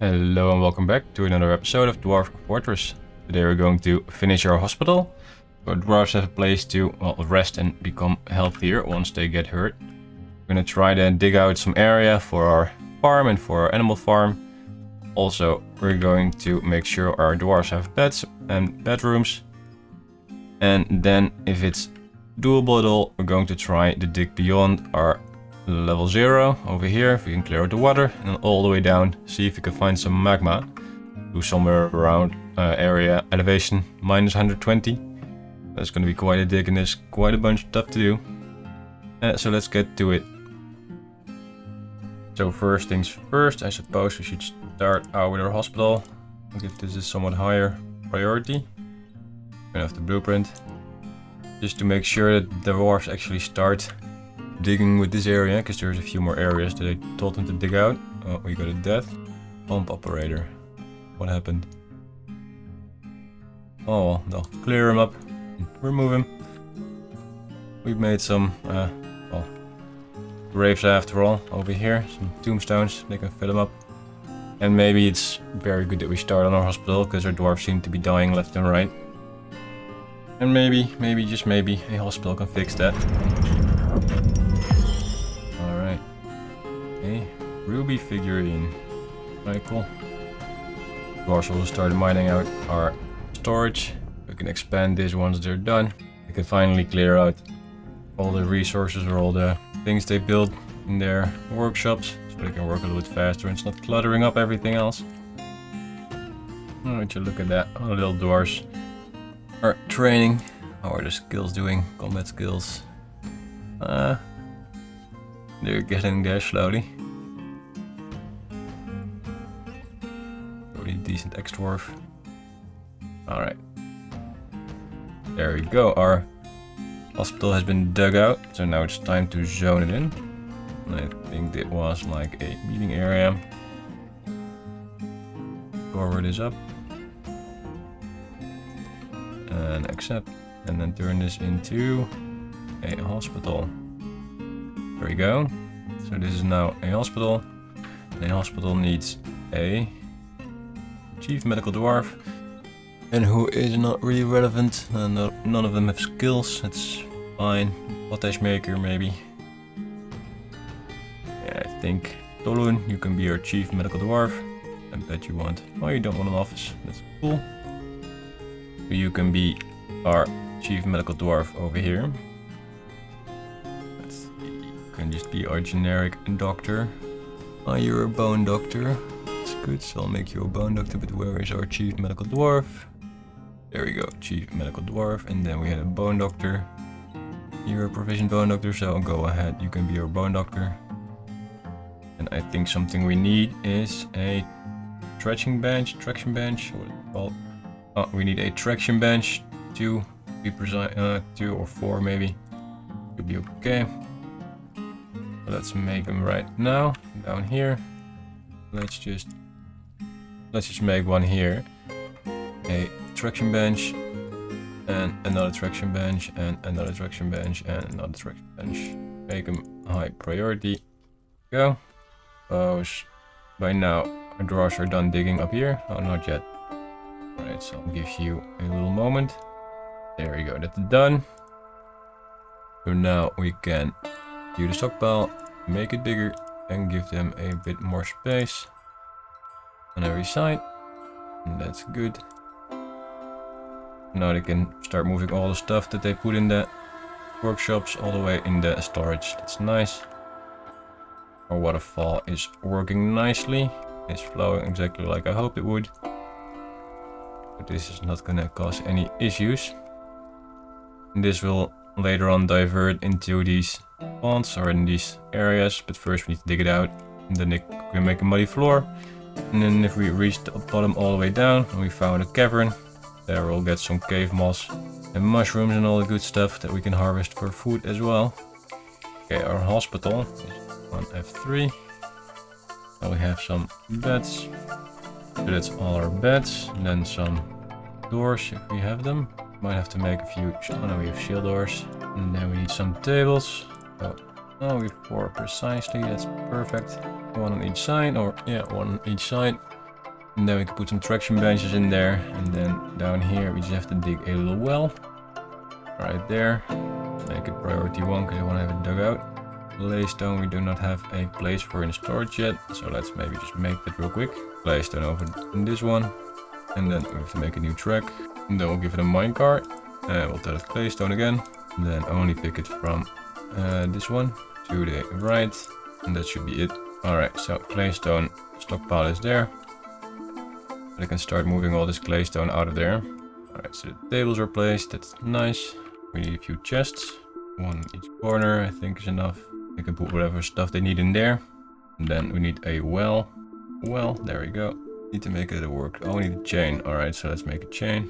Hello and welcome back to another episode of Dwarf Fortress. Today we're going to finish our hospital. Our dwarves have a place to rest and become healthier once they get hurt. We're going to try to dig out some area for our farm and for our animal farm. Also, we're going to make sure our dwarves have beds and bedrooms. And then, if it's doable at all, we're going to try to dig beyond our level 0 over here, if we can clear out the water, and all the way down, see if we can find some magma. Do somewhere around area elevation minus 120. That's going to be quite a dig and there's quite a bunch of stuff to do. So let's get to it. So first things first, I suppose we should start out with our hospital. I'll give this a somewhat higher priority. Turn off the blueprint. Just to make sure that the dwarves actually start digging with this area, because there's a few more areas that I told them to dig out. Oh, we got a death. Pump operator. What happened? Oh, well, they'll clear him up. Remove him. We've made some, graves after all, over here. Some tombstones, they can fill them up. And maybe it's very good that we start on our hospital, because our dwarves seem to be dying left and right. And maybe, just maybe, a hospital can fix that. Alright. A ruby figurine. Very cool. Dwarves will start mining out our storage. We can expand this once they're done. We can finally clear out all the resources or all the things they build in their workshops, so they can work a little bit faster and it's not cluttering up everything else. Oh, would you look at that? Our little dwarves are training. How are the skills doing? Combat skills. They're getting there slowly. Pretty decent ex-dwarf. Alright. There we go. Our hospital has been dug out, so now it's time to zone it in. I think that was like a meeting area. Cover this up. And accept. And then turn this into a hospital. There we go. So this is now a hospital. And a hospital needs a chief medical dwarf. And who is not really relevant. None of them have skills. That's fine. Potash maker maybe. Yeah, I think Tolun, you can be our chief medical dwarf. I bet you want. Oh, you don't want an office. That's cool. So you can be our chief medical dwarf over here. Let's see. You can just be our generic doctor. Oh, you're a bone doctor. That's good. So I'll make you a bone doctor. But where is our chief medical dwarf? There we go, chief medical dwarf, and then we had a bone doctor. You're a proficient bone doctor, so go ahead, you can be our bone doctor. And I think something we need is a traction bench, what is it called? Oh, we need a traction bench, 2 to be precise, 2 or 4 maybe. Should be okay. So let's make them right now, down here. Let's just make one here. A traction bench, and another traction bench, and another traction bench, and another traction bench. Make them high priority. Go. Suppose by now our drawers are done digging up here. Oh, not yet. Alright, so I'll give you a little moment. There we go, that's done. So now we can do the stockpile, make it bigger, and give them a bit more space on every side. And that's good. Now they can start moving all the stuff that they put in the workshops all the way in the storage. That's nice. Our waterfall is working nicely. It's flowing exactly like I hoped it would. But this is not gonna cause any issues. And this will later on divert into these ponds or in these areas. But first we need to dig it out. And then we can make a muddy floor. And then if we reach the bottom all the way down and we found a cavern, there we'll get some cave moss and mushrooms and all the good stuff that we can harvest for food as well. Okay, our hospital is on F3. Now we have some beds. So that's all our beds. And then some doors if we have them. Might have to make a few. Oh no, we have shield doors. And then we need some tables. Oh, we have 4 precisely. That's perfect. 1 on each side, or yeah, 1 on each side. And then we can put some traction benches in there. And then down here we just have to dig a little well. Right there. Make it priority 1 because I want to have it dug out. Claystone we do not have a place for in storage yet. So let's maybe just make that real quick. Claystone over in this one. And then we have to make a new track. And then we'll give it a minecart. And we'll tell it claystone again. And then only pick it from this one to the right. And that should be it. Alright, so claystone stockpile is there. I can start moving all this claystone out of there. Alright, so the tables are placed. That's nice. We need a few chests. One in each corner, I think is enough. They can put whatever stuff they need in there. And then we need a well. Well, there we go. Need to make it work. Oh, we need a chain. Alright, so let's make a chain.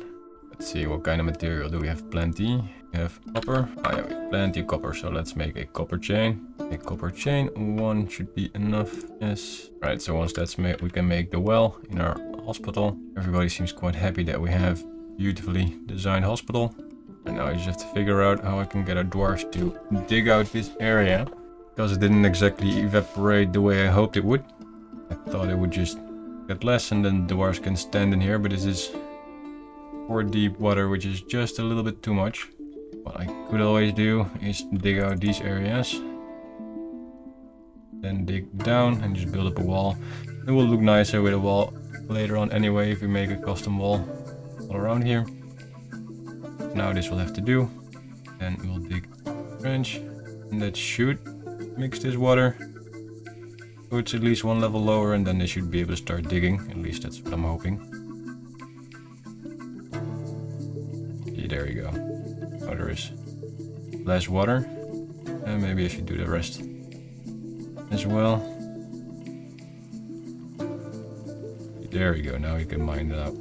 Let's see, what kind of material do we have? Plenty. We have copper. Oh yeah, we have plenty of copper. So let's make a copper chain. A copper chain. 1 should be enough. Yes. Right, so once that's made, we can make the well in our hospital. Everybody seems quite happy that we have beautifully designed hospital. And now I just have to figure out how I can get our dwarves to dig out this area. Because it didn't exactly evaporate the way I hoped it would. I thought it would just get less and then dwarves can stand in here, but this is 4 deep water, which is just a little bit too much. What I could always do is dig out these areas. Then dig down and just build up a wall. It will look nicer with a wall later on anyway if we make a custom wall all around here. Now this will have to do. Then we'll dig a trench and that should mix this water. So it's at least 1 level lower and then they should be able to start digging. At least that's what I'm hoping. Yeah, there you go. Oh, there is less water. And maybe I should do the rest as well. There we go, now we can mine it out.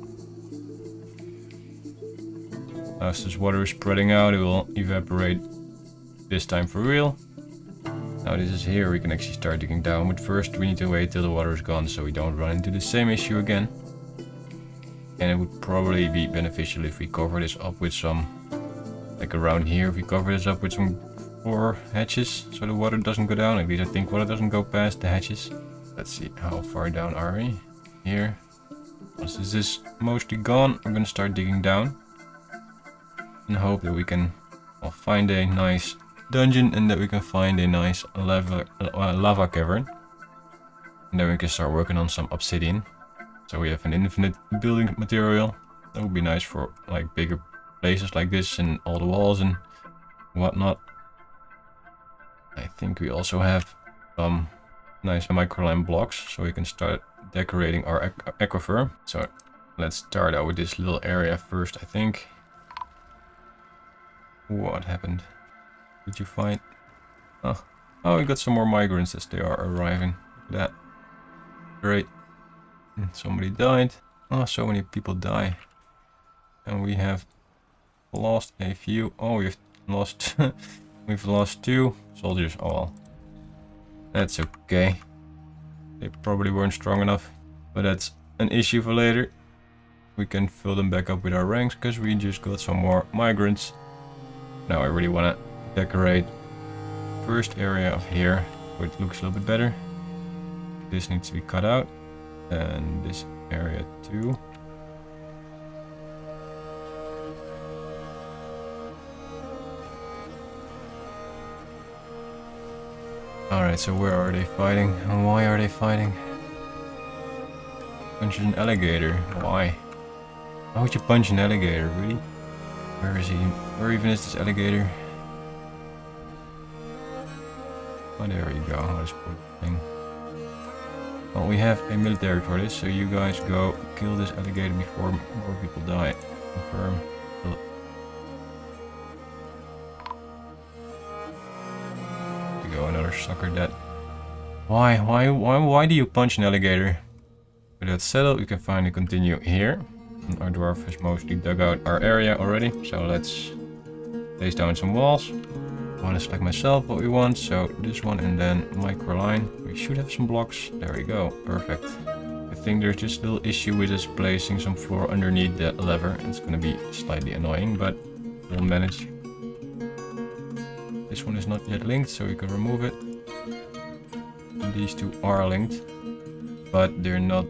As this water is spreading out, it will evaporate this time for real. Now this is here, we can actually start digging down, but first we need to wait till the water is gone so we don't run into the same issue again. And it would probably be beneficial if we cover this up with some, like around here, if we cover this up with some 4 hatches so the water doesn't go down. At least I think water doesn't go past the hatches. Let's see, how far down are we? Here. Once this is mostly gone, I'm gonna start digging down. And hope that we can find a nice dungeon and that we can find a nice lava cavern. And then we can start working on some obsidian. So we have an infinite building material. That would be nice for like bigger places like this and all the walls and whatnot. I think we also have some nice microline blocks so we can start decorating our aquifer. So let's start out with this little area first, I think. What happened? Did you find? Oh, we got some more migrants as they are arriving. Look at that. Great. Somebody died. Oh, so many people die. And we have lost a few. Oh, we've lost we've lost 2 soldiers. Oh well. That's okay. They probably weren't strong enough. But that's an issue for later. We can fill them back up with our ranks because we just got some more migrants. Now I really want to decorate first area of here so it looks a little bit better. This needs to be cut out. And this area too. Alright, so where are they fighting? And why are they fighting? Punch an alligator. Why? Why would you punch an alligator, really? Where is he? Where even is this alligator? Oh, there we go. What is the thing? Well, we have a military for this, so you guys go kill this alligator before more people die. Confirm. There we go, another sucker dead. Why do you punch an alligator? With that settled, we can finally continue here. And our dwarf has mostly dug out our area already, so let's place down some walls. I want to select myself what we want, so this one and then microline. We should have some blocks. There we go, perfect. I think there's just a little issue with us placing some floor underneath the lever. It's going to be slightly annoying, but we'll manage. This one is not yet linked, so we can remove it. And these two are linked. but they're not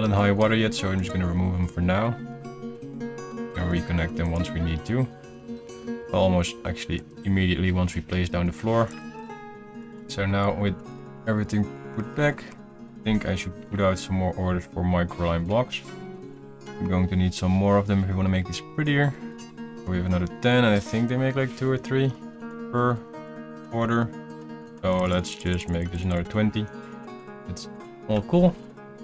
in high water yet, so I'm just gonna remove them for now and reconnect them once we need to. Almost actually immediately once we place down the floor. So now with everything put back, I think I should put out some more orders for microline blocks. I'm going to need some more of them if we want to make this prettier. We have another 10, and I think they make like 2 or 3 per order. So let's just make this another 20. It's all cool.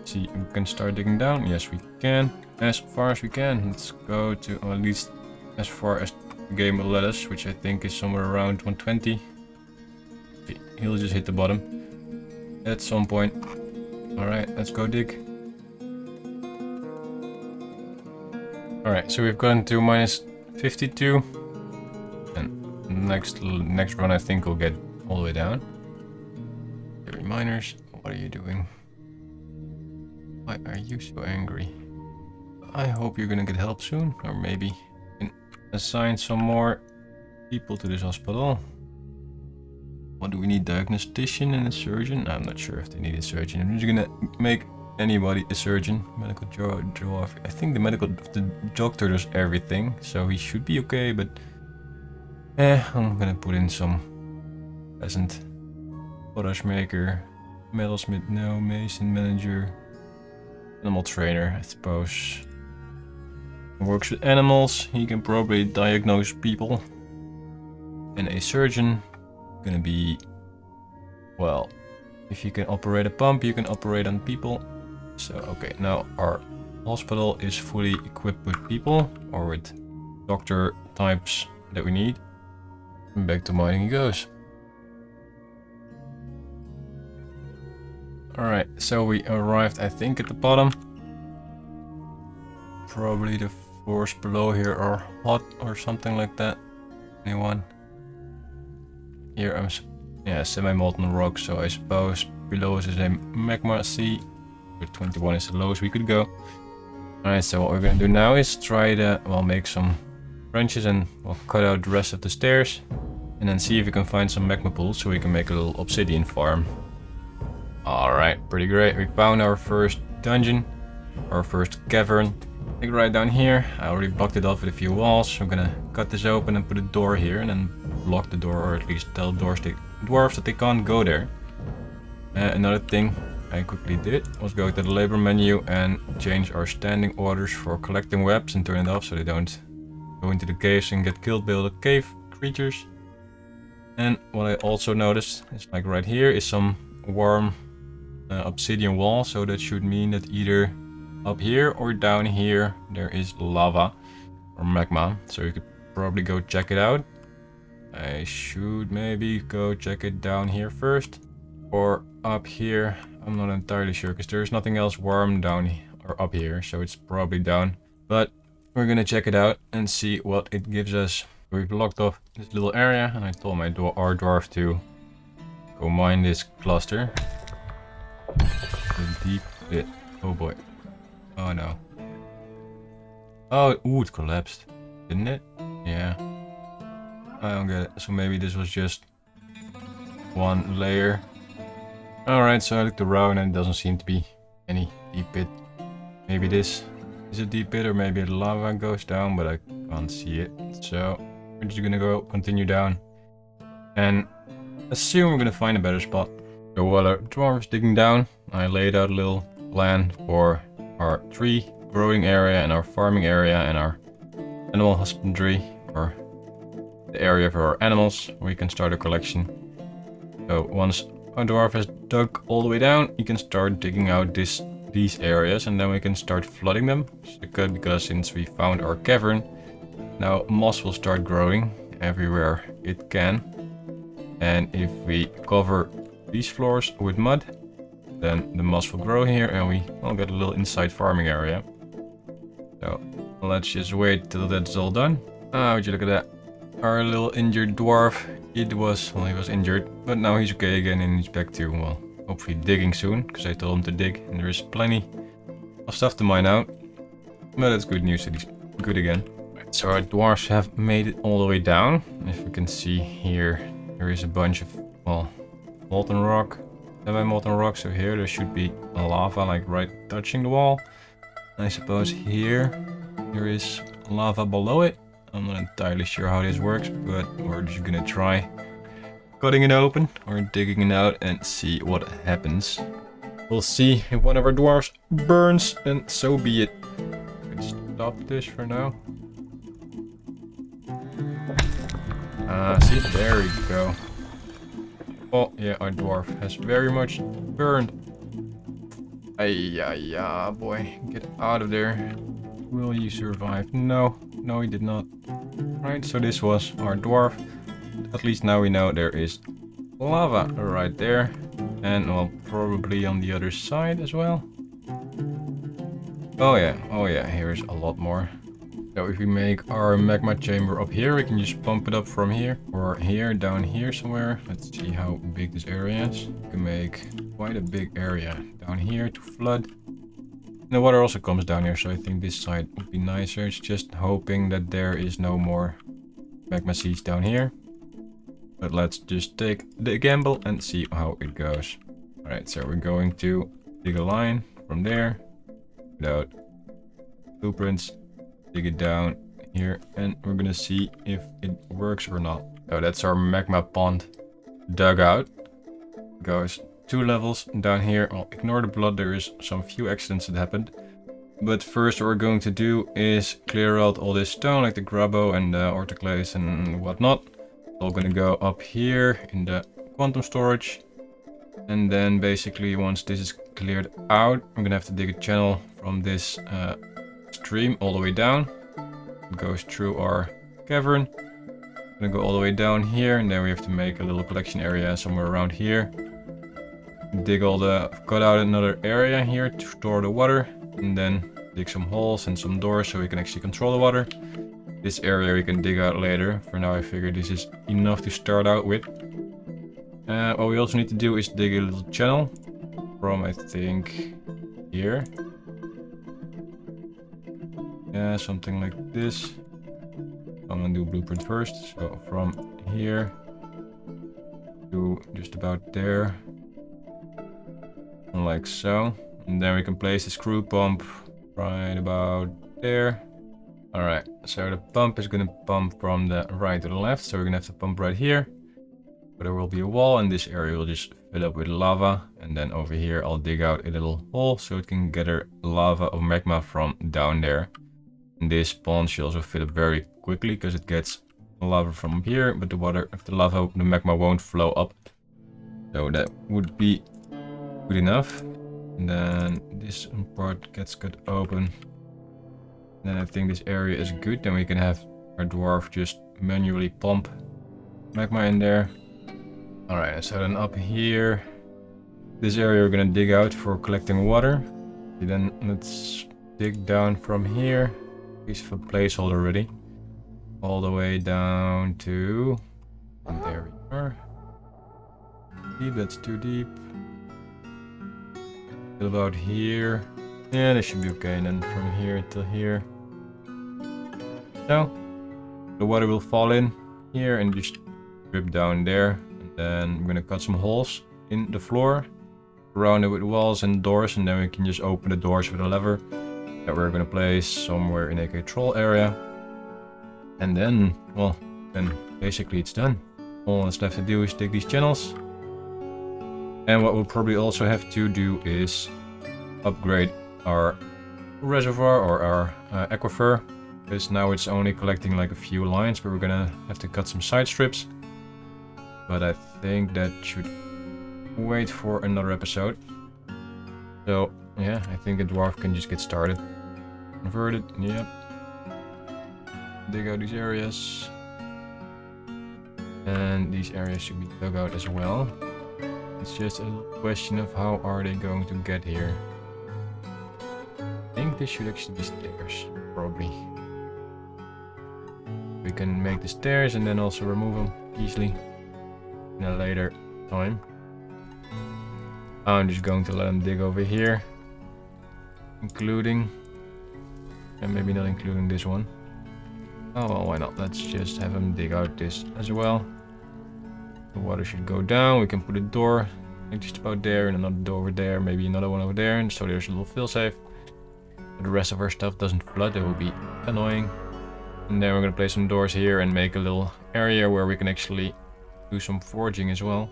See, we can start digging down. Yes, we can. As far as we can. Let's go to at least as far as the game will let us, which I think is somewhere around 120. Okay, he'll just hit the bottom at some point. Alright, let's go dig. Alright, so we've gotten to minus 52. And next run I think we'll get all the way down. Heavy miners, what are you doing? Why are you so angry? I hope you're gonna get help soon, or maybe you can assign some more people to this hospital. What do we need? Diagnostician and a surgeon? I'm not sure if they need a surgeon. I'm just gonna make anybody a surgeon. Medical dwarf. I think the doctor does everything, so he should be okay, but I'm gonna put in some peasant. Potash maker, metalsmith, no, mason manager, animal trainer, I suppose. Works with animals, he can probably diagnose people. And a surgeon, gonna be, well, if you can operate a pump, you can operate on people. So, okay, now our hospital is fully equipped with people, or with doctor types that we need. And back to mining he goes. Alright, so we arrived, I think, at the bottom. Probably the floors below here are hot or something like that. Anyone? Here I'm, yeah, semi-molten rock, so I suppose below us is a magma sea. 21 is the lowest we could go. Alright, so what we're gonna do now is try to, well, make some branches and we'll cut out the rest of the stairs. And then see if we can find some magma pools so we can make a little obsidian farm. Alright, pretty great. We found our first dungeon, our first cavern. Like right down here. I already blocked it off with a few walls. So I'm gonna cut this open and put a door here and then block the door, or at least tell dwarves that they can't go there. Another thing I quickly did was go to the labor menu and change our standing orders for collecting webs and turn it off so they don't go into the caves and get killed by all the cave creatures. And what I also noticed is, like right here is some warm obsidian wall, so that should mean that either up here or down here there is lava or magma, so you could probably go check it out. I should maybe go check it down here first or up here. I'm not entirely sure because there's nothing else warm down or up here, so it's probably down, but we're gonna check it out and see what it gives us. We've blocked off this little area and I told our dwarf to go mine this cluster. A deep bit. Oh boy. Oh no. Oh, ooh, it collapsed. Didn't it? Yeah. I don't get it. So maybe this was just one layer. Alright, so I looked around and it doesn't seem to be any deep pit. Maybe this is a deep pit, or maybe the lava goes down, but I can't see it. So we're just gonna go continue down and assume we're gonna find a better spot. So while our dwarf is digging down, I laid out a little plan for our tree growing area and our farming area and our animal husbandry, or the area for our animals, where we can start a collection. So once our dwarf has dug all the way down, you can start digging out these areas, and then we can start flooding them. Because since we found our cavern, now moss will start growing everywhere it can. And if we cover these floors with mud, then the moss will grow here and we will get a little inside farming area. So let's just wait till that's all done. Ah, would you look at that? Our little injured dwarf, he was injured, but now he's okay again and he's back to, well, hopefully digging soon, because I told him to dig and there is plenty of stuff to mine out. But it's good news that he's good again. Right, so our dwarves have made it all the way down. If we can see here, there is a bunch of, well, molten rock, semi-molten rock, so here there should be lava like right touching the wall. I suppose here there is lava below it. I'm not entirely sure how this works, but we're just gonna try cutting it open or digging it out and see what happens. We'll see if one of our dwarves burns, and so be it. Let's stop this for now. See, there we go. Oh, yeah, our dwarf has very much burned. Ay, boy, get out of there. Will you survive? No, he did not. Right, so this was our dwarf. At least now we know there is lava right there. And, well, probably on the other side as well. Oh yeah, here's a lot more. So if we make our magma chamber up here, we can just pump it up from here. Or here, down here somewhere. Let's see how big this area is. We can make quite a big area down here to flood. And the water also comes down here, so I think this side would be nicer. It's just hoping that there is no more magma seeds down here. But let's just take the gamble and see how it goes. Alright, so we're going to dig a line from there without blueprints. Dig it down here and we're gonna see if it works or not. Oh, that's our magma pond dug out. Goes 2 levels down here. Well, ignore the blood, there is some few accidents that happened. But first what we're going to do is clear out all this stone, like the grabo and the orthoclase and whatnot. It's all gonna go up here in the quantum storage. And then basically once this is cleared out, I'm gonna have to dig a channel from this stream all the way down. It goes through our cavern. Gonna go all the way down here, and then we have to make a little collection area somewhere around here. Cut out another area here to store the water, and then dig some holes and some doors so we can actually control the water. This area we can dig out later. For now I figure this is enough to start out with. What we also need to do is dig a little channel from, I think, here. Yeah, something like this. I'm gonna do blueprint first. So from here to just about there. Like so. And then we can place the screw pump right about there. Alright, so the pump is gonna pump from the right to the left. So we're gonna have to pump right here. But there will be a wall and this area will just fill up with lava. And then over here I'll dig out a little hole so it can gather lava or magma from down there. And this pond should also fill up very quickly because it gets lava from up here, but the magma won't flow up. So that would be good enough. And then this part gets cut open. Then I think this area is good. Then we can have our dwarf just manually pump magma in there. Alright, so then up here, this area we're gonna dig out for collecting water. Then let's dig down from here. Piece of a placeholder already. All the way down to... And there we are. Deep, that's too deep. Till about here. Yeah, that should be okay. And then from here till here. So, the water will fall in here and just drip down there. And then we're gonna cut some holes in the floor. Around it with walls and doors, and then we can just open the doors with a lever. That we're gonna place somewhere in a control area. And then, well, then basically it's done. All that's left to do is dig these channels. And what we'll probably also have to do is upgrade our reservoir or our aquifer. Because now it's only collecting like a few lines, but we're gonna have to cut some side strips. But I think that should wait for another episode. So, yeah, I think a dwarf can just get started. Convert it, yep. Dig out these areas. And these areas should be dug out as well. It's just a question of how are they going to get here. I think this should actually be stairs, probably. We can make the stairs and then also remove them easily in a later time. I'm just going to let them dig over here. Including, and maybe not including this one. Oh well, why not? Let's just have them dig out this as well. The water should go down. We can put a door like just about there, and another door over there, maybe another one over there, and so there's a little failsafe. The rest of our stuff doesn't flood, that will be annoying. And then we're gonna place some doors here and make a little area where we can actually do some forging as well.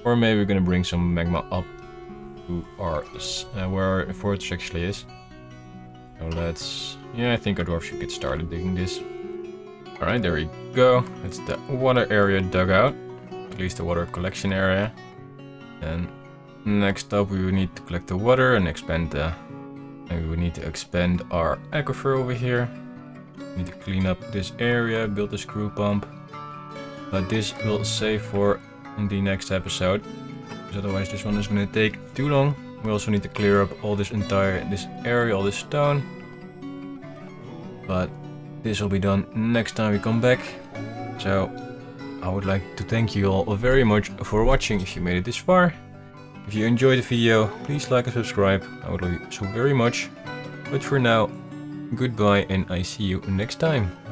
Or maybe we're gonna bring some magma up to our where our fortress actually is. So let's, yeah, I think our dwarf should get started digging this. Alright, there we go. It's the water area dug out, at least the water collection area. And next up we will need to collect the water and expand the, maybe we need to expand our aquifer over here. We need to clean up this area, build a screw pump. But this will save for in the next episode, because otherwise this one is going to take too long. We also need to clear up all this area, all this stone. But this will be done next time we come back. So I would like to thank you all very much for watching if you made it this far. If you enjoyed the video, please like and subscribe. I would love you so very much. But for now, goodbye and I see you next time.